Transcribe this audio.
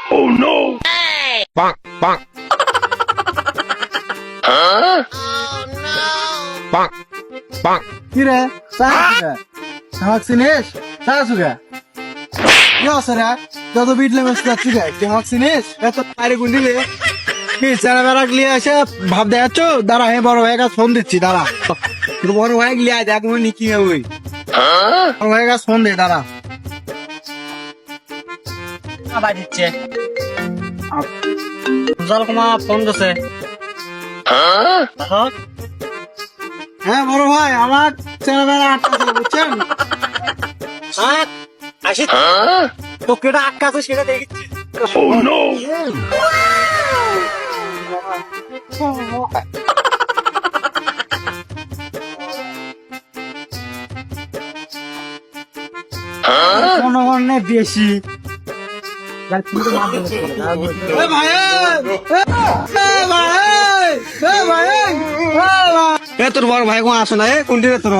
Oh no! Bonk, bonk. Huh? Bonk, bonk. কি রে আমাক চিনিস সুগা কি আছে রে যত বিটলে মেস যাচ্ছি রে তুই আমাক চিনিস এত পারে গুন্ডি রে কি চেনা বেড়া গলিয়ে এসে ভাব দেখাচ্ছ দাঁড়া হে বড় ভাই কাছে ফোন দিচ্ছি দাঁড়া তোর বড় ভাই গলিয়ে দেখ মনে কি হবে Huh? বড় ভাই কাছে ফোন দে দাঁড়া দিচ্ছে জল কুমা ফোন দিছে Huh? হ্যাঁ বড় ভাই আমার চেনা বেড়া আটকা বুঝছেন আসি Huh? তো কেটা আটকা আছে সেটা দেখছি Oh no! Huh? জনগণে বেশি তোর বড় ভাই কোন আসে না কোনটি তোর